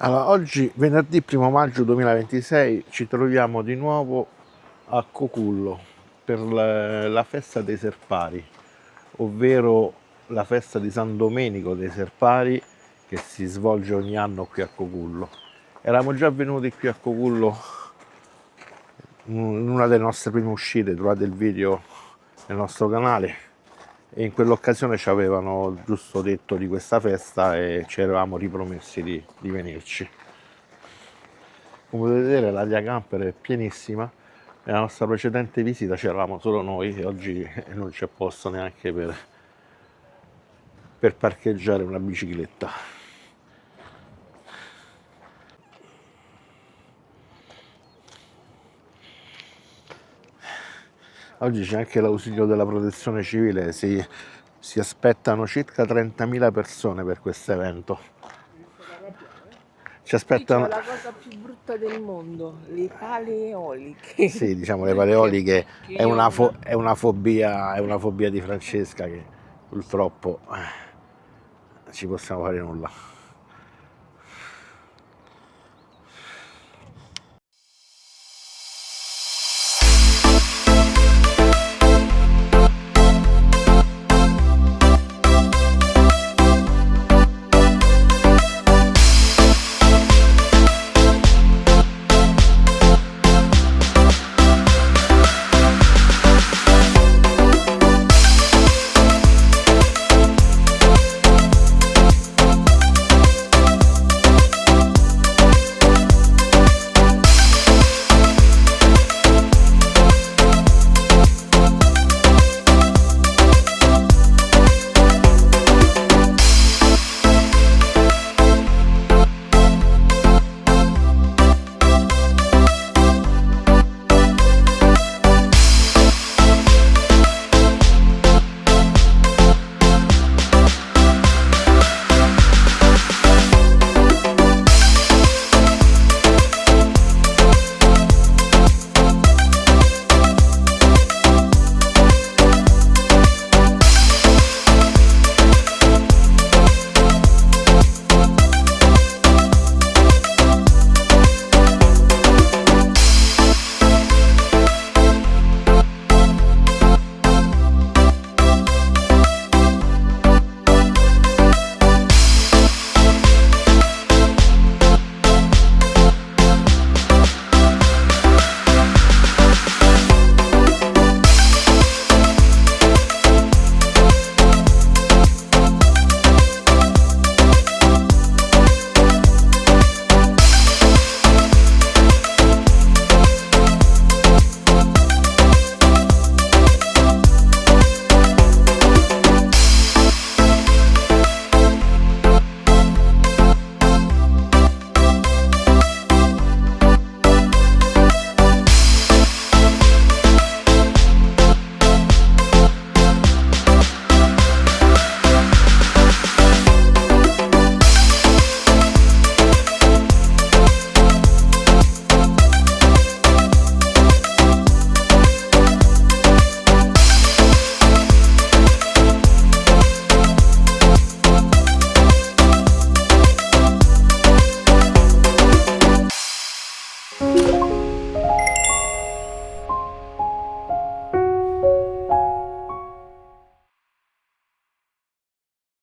Allora, oggi venerdì 1° maggio 2026 ci troviamo di nuovo a Cocullo per la festa dei Serpari, ovvero la festa di San Domenico dei Serpari che si svolge ogni anno qui a Cocullo. Eravamo già venuti qui a Cocullo in una delle nostre prime uscite, trovate il video nel nostro canale, e in quell'occasione ci avevano giusto detto di questa festa e ci eravamo ripromessi di venirci. Come potete vedere la via camper è pienissima. Nella nostra precedente visita c'eravamo solo noi e oggi non c'è posto neanche per parcheggiare una bicicletta. Oggi c'è anche l'ausilio della protezione civile, si aspettano circa 30.000 persone per questo evento. Ci aspettano... C'è la cosa più brutta del mondo, le pale eoliche. Sì, diciamo le pale eoliche è una fobia di Francesca che purtroppo ci possiamo fare nulla.